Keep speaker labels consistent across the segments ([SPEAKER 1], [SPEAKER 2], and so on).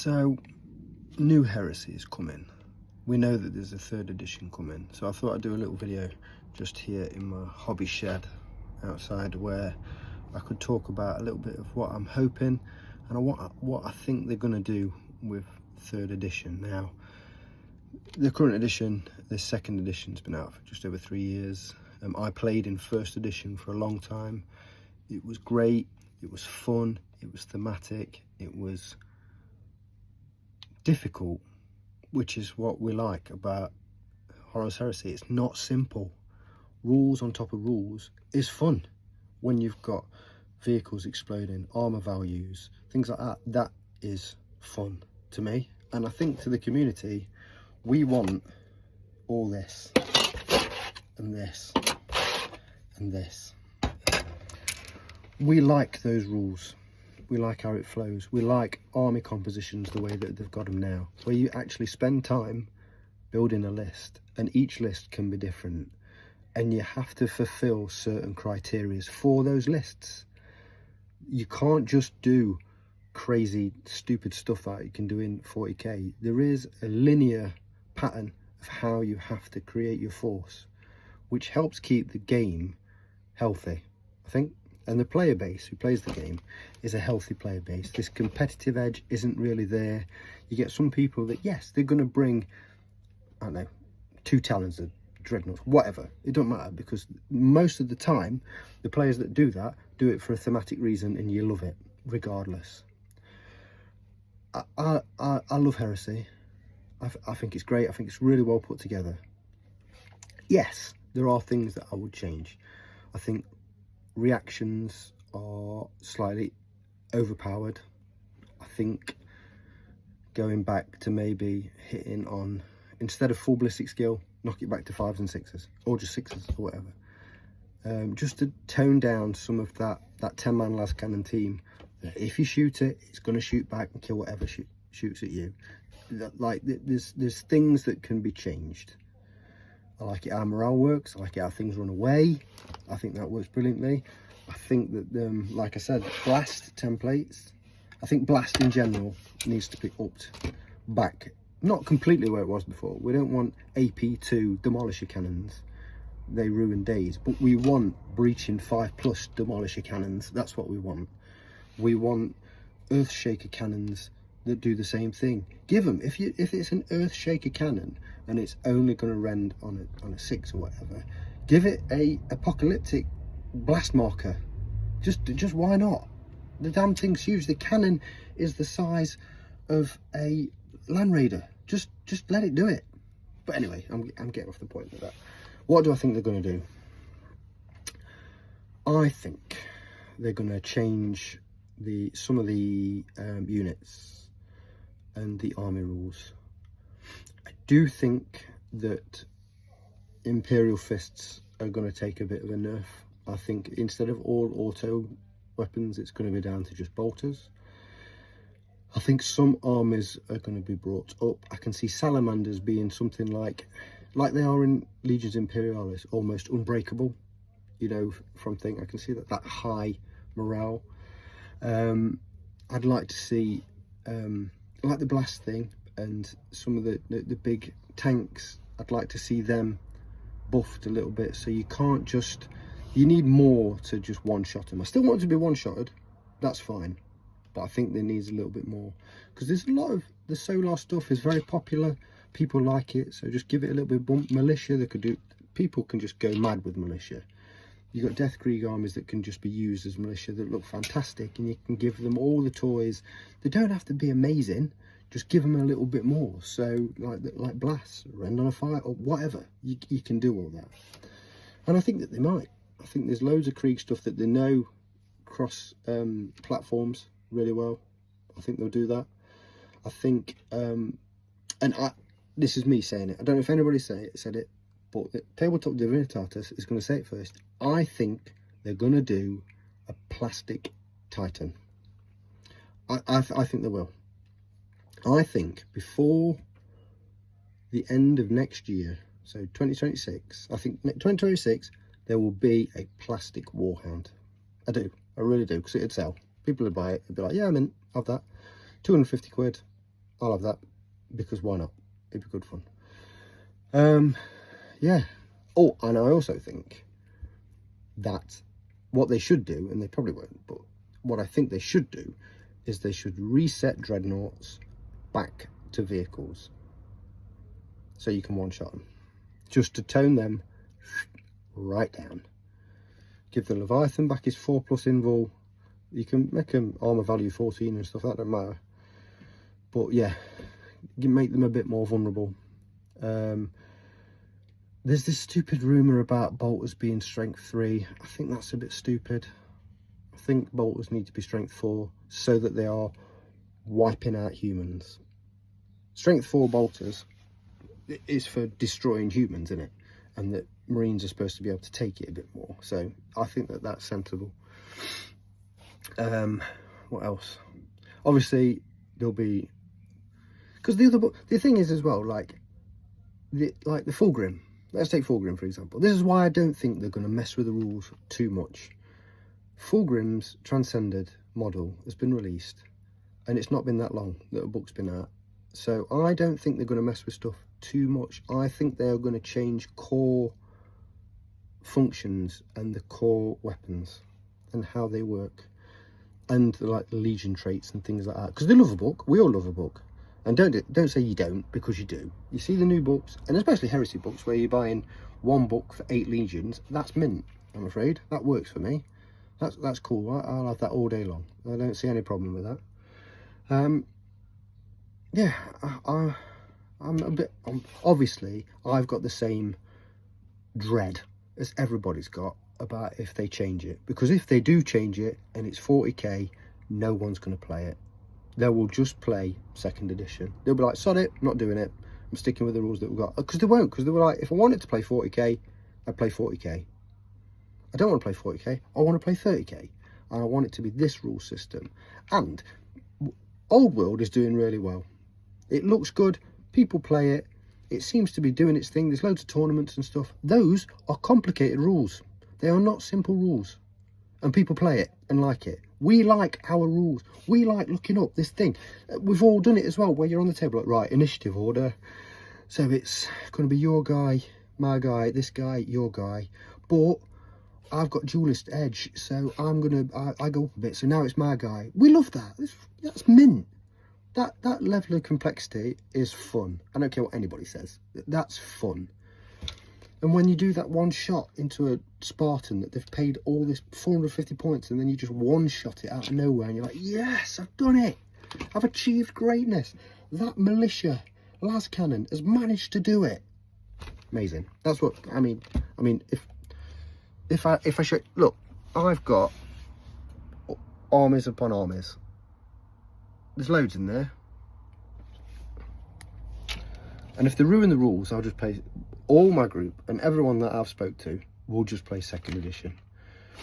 [SPEAKER 1] So, new Heresy is coming. We know that there's a 3rd edition coming, so I thought I'd do a little video just here in my hobby shed outside, where I could talk about a little bit of what I'm hoping and what I think they're going to do with 3rd edition. Now, the current edition, the 2nd edition, has been out for just over 3 years. I played in 1st edition for a long time. It was great, it was fun, it was thematic, it was difficult, which is what we like about Horus Heresy. It's not simple. Rules on top of rules is fun when you've got vehicles exploding, armor values, things like that. That is fun to me, and I think to the community. We want all this and this and this. We like those rules. We like how it flows. We like army compositions the way that they've got them now, where you actually spend time building a list, and each list can be different, and you have to fulfill certain criteria for those lists. You can't just do crazy stupid stuff that you can do in 40k. There is a linear pattern of how you have to create your force, which helps keep the game healthy, I think. And the player base who plays the game is a healthy player base. This competitive edge isn't really there. You get some people that, yes, they're going to bring, I don't know, 2 talons of dreadnoughts, whatever. It don't matter, because most of the time, the players that do that do it for a thematic reason, and you love it regardless. I love Heresy. I think it's great. I think it's really well put together. Yes, there are things that I would change. I think reactions are slightly overpowered. I think going back to maybe hitting on, instead of full ballistic skill, knock it back to 5s and 6s, or just 6s or whatever. Just to tone down some of that 10-man las cannon team. If you shoot it, it's going to shoot back and kill whatever shoots at you. Like, there's things that can be changed. I like it how morale works. I like it how things run away. I think that works brilliantly. I think that, like I said, blast templates, I think blast in general needs to be upped back. Not completely where it was before. We don't want AP2 demolisher cannons. They ruin days. But we want breaching 5+ demolisher cannons. That's what we want. We want earthshaker cannons that do the same thing. Give them, if it's an earthshaker cannon and it's only going to rend on a 6 or whatever, give it a apocalyptic blast marker. Just why not? The damn thing's huge. The cannon is the size of a Land Raider. Just let it do it. But anyway, I'm getting off the point with that. What do I think they're going to do? I think they're going to change some of the units and the army rules. I do think that Imperial Fists are going to take a bit of a nerf. I think instead of all auto weapons, it's going to be down to just bolters. I think some armies are going to be brought up. I can see salamanders being something like they are in Legions Imperialis, almost unbreakable, you know, from thing. I can see that high morale. I'd like to see like the blast thing and some of the big tanks. I'd like to see them buffed a little bit, so you can't just, you need more to just one-shot them. I still want it to be one-shotted, that's fine, but I think there needs a little bit more, because there's a lot of the solar stuff is very popular. People like it, so just give it a little bit of bump. Militia, people can just go mad with militia. You've got Death Krieg armies that can just be used as militia that look fantastic, and you can give them all the toys. They don't have to be amazing, just give them a little bit more. So like blasts, rend on a fire, or whatever, you can do all that. And I think that they might. I think there's loads of Krieg stuff that they know cross platforms really well. I think they'll do that. I think, this is me saying it, I don't know if anybody said it, but Tabletop Divinitatis is going to say it first. I think they're going to do a plastic Titan. I think they will. I think before the end of next year, so 2026, I think 2026, there will be a plastic Warhound. I do. I really do, because it'd sell. People would buy it. They'd be like, yeah, I'm in. Have that. 250 quid. I'll have that, because why not? It'd be good fun. Yeah. Oh, and I also think that what they should do, and they probably won't, but what I think they should do is they should reset dreadnoughts back to vehicles, so you can one-shot them, just to tone them right down. Give the Leviathan back his 4+ invul. You can make them armor value 14 and stuff, that don't matter, but yeah, you make them a bit more vulnerable. There's this stupid rumour about bolters being strength 3. I think that's a bit stupid. I think bolters need to be strength 4 so that they are wiping out humans. Strength 4 bolters is for destroying humans, isn't it? And that Marines are supposed to be able to take it a bit more. So I think that that's sensible. What else? Obviously there'll be, because the thing is as well, like the Fulgrim. Let's take Fulgrim for example. This is why I don't think they're going to mess with the rules too much. Fulgrim's Transcended model has been released, and it's not been that long that a book's been out. So I don't think they're going to mess with stuff too much. I think they are going to change core functions and the core weapons and how they work, and like the Legion traits and things like that. Because they love a book. We all love a book. And don't say you don't, because you do. You see the new books, and especially Heresy books, where you're buying one book for 8 legions. That's mint, I'm afraid. That works for me. That's cool. I'll have that all day long. I don't see any problem with that. Yeah, I'm a bit... obviously, I've got the same dread as everybody's got about if they change it. Because if they do change it, and it's 40k, no one's going to play it. They will just play 2nd edition. They'll be like, sod it, I'm not doing it. I'm sticking with the rules that we've got. Because they won't, because they were like, if I wanted to play 40k, I'd play 40k. I don't want to play 40k, I want to play 30k. And I want it to be this rule system. And Old World is doing really well. It looks good, people play it, it seems to be doing its thing, there's loads of tournaments and stuff. Those are complicated rules. They are not simple rules. And people play it and like it. We like our rules. We like looking up this thing. We've all done it as well, where you're on the table, like, right, initiative order. So it's going to be your guy, my guy, this guy, your guy. But I've got duelist edge, so I'm going to, I go up a bit, so now it's my guy. We love that. That's mint. That level of complexity is fun. I don't care what anybody says. That's fun. And when you do that one shot into a Spartan that they've paid all this 450 points, and then you just one shot it out of nowhere, and you're like, yes, I've done it. I've achieved greatness. That militia las cannon has managed to do it. Amazing. That's what I mean. I mean, if I show, look, I've got armies upon armies. There's loads in there. And if they ruin the rules, I'll just play... all my group and everyone that I've spoke to will just play 2nd edition,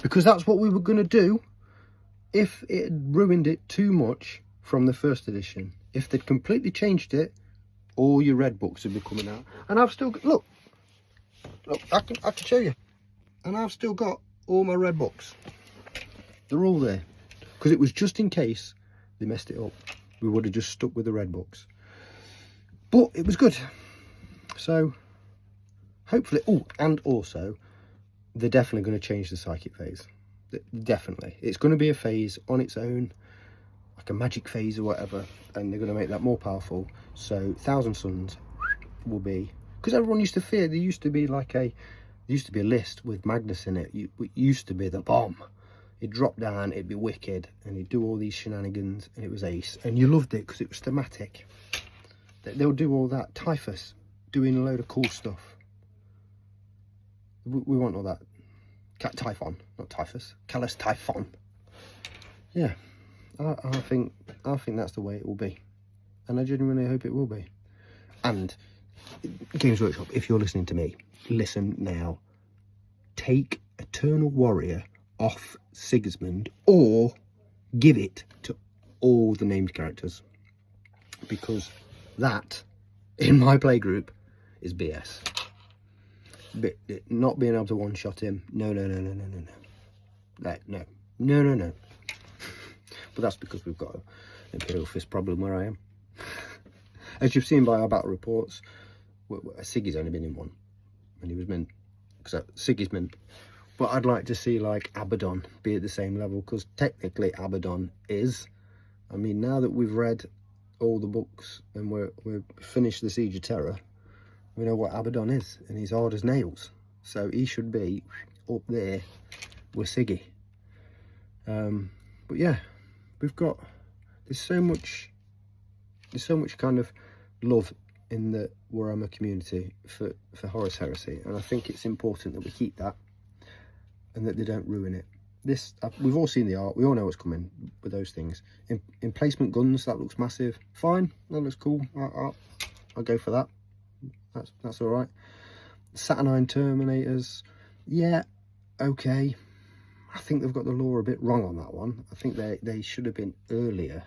[SPEAKER 1] because that's what we were going to do if it had ruined it too much from the 1st edition. If they'd completely changed it, all your red books would be coming out. And I've still got, look, I can show you, and I've still got all my red books. They're all there, because it was just in case they messed it up. We would have just stuck with the red books, but it was good. So hopefully, oh, and also, they're definitely going to change the psychic phase. Definitely. It's going to be a phase on its own, like a magic phase or whatever, and they're going to make that more powerful. So, 1,000 Suns will be... because everyone used to fear, there used to be a list with Magnus in it. It used to be the bomb. It'd drop down, it'd be wicked, and he'd do all these shenanigans, and it was ace. And you loved it because it was thematic. They'll do all that. Typhus, doing a load of cool stuff. We want all that. Typhon, not Typhus. Callus Typhon. Yeah, I think that's the way it will be, and I genuinely hope it will be. And Games Workshop, if you're listening to me, listen now. Take Eternal Warrior off Sigismund, or give it to all the named characters, because that, in my playgroup, is BS. But not being able to one-shot him, no. But that's because we've got an Imperial Fist problem where I am. As you've seen by our battle reports, Siggy's only been in one, and he was mint. So Siggy's mint. But I'd like to see like Abaddon be at the same level, because technically Abaddon is. I mean, now that we've read all the books and we're finished the Siege of Terror, we know what Abaddon is, and he's hard as nails. So he should be up there with Siggy. But yeah, there's so much kind of love in the Warhammer community for Horus Heresy, and I think it's important that we keep that and that they don't ruin it. We've all seen the art, we all know what's coming with those things. Emplacement guns, that looks massive, fine, that looks cool. I'll go for that. That's all right. Saturnine Terminators, yeah, okay. I think they've got the lore a bit wrong on that one. I think they should have been earlier.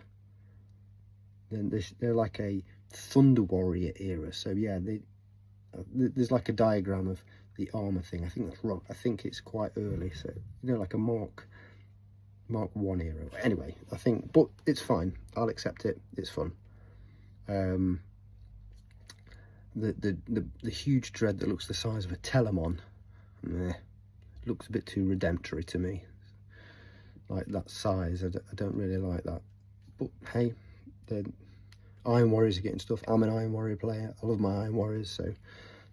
[SPEAKER 1] They're like a Thunder Warrior era. So yeah, there's like a diagram of the armor thing. I think that's wrong. I think it's quite early. So like a Mark 1 era. Anyway, I think, but it's fine. I'll accept it. It's fun. The huge dread that looks the size of a Telemon, meh, looks a bit too redemptory to me. Like that size, I don't really like that. But hey, the Iron Warriors are getting stuff. I'm an Iron Warrior player. I love my Iron Warriors, so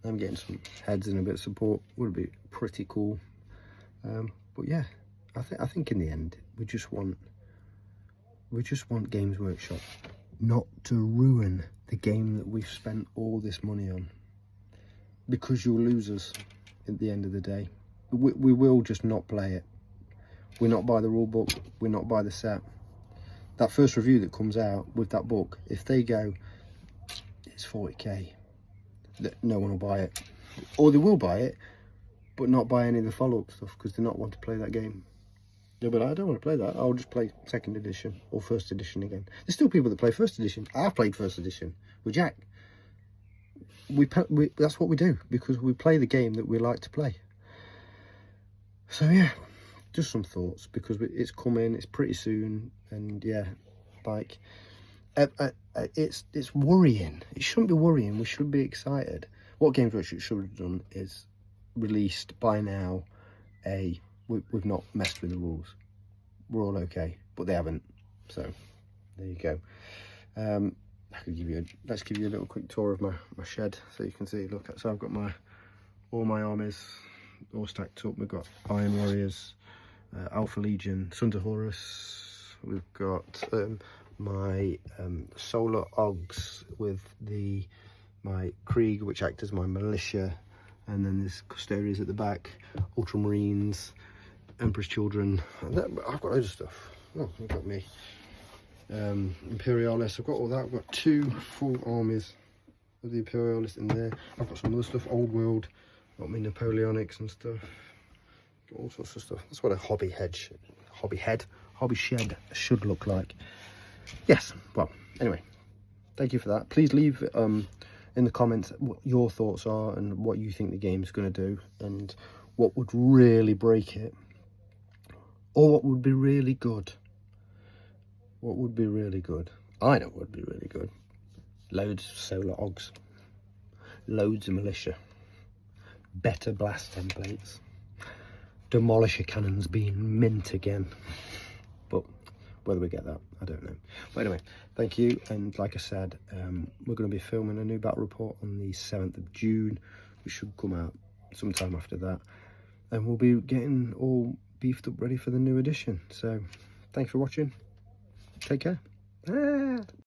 [SPEAKER 1] I'm getting some heads and a bit of support. Would be pretty cool. But yeah, I think in the end we just want Games Workshop not to ruin the game that we've spent all this money on, because you'll lose us at the end of the day. We will just not play it. We're not buy the rule book, we're not buy the set. That first review that comes out with that book, if they go, it's 40k, no one will buy it. Or they will buy it, but not buy any of the follow-up stuff, because they not want to play that game. Yeah, but I don't want to play that. I'll just play second edition or first edition again. There's still people that play first edition. I've played first edition with Jack. That's what we do, because we play the game that we like to play. So yeah, just some thoughts, because it's coming. It's pretty soon, and yeah, like it's worrying. It shouldn't be worrying. We should be excited. What Games Workshop should have done is released by now we've not messed with the rules, we're all okay, but they haven't. So there you go. Let's give you a little quick tour of my shed, so you can see. Look, so I've got all my armies all stacked up. We've got Iron Warriors, Alpha Legion, Sons of Horus. We've got my Solar Ogs with my Krieg, which act as my militia, and then there's Custodians at the back, Ultramarines, Emperor's Children. I've got loads of stuff. Oh, I've got me Imperialists. I've got all that. I've got 2 full armies of the Imperialists in there. I've got some other stuff, Old World. Got me Napoleonics and stuff. Got all sorts of stuff. That's what a hobby shed should look like. Yes. Well, anyway, thank you for that. Please leave in the comments what your thoughts are and what you think the game's going to do, and what would really break it, or what would be really good. What would be really good? I know what would be really good. Loads of Solar Ogs, loads of militia, better blast templates, demolisher cannons being mint again. But whether we get that, I don't know. But anyway, thank you. And like I said, we're going to be filming a new battle report on the 7th of June, which should come out sometime after that. And we'll be getting all beefed up ready for the new edition. So thanks for watching. Take care.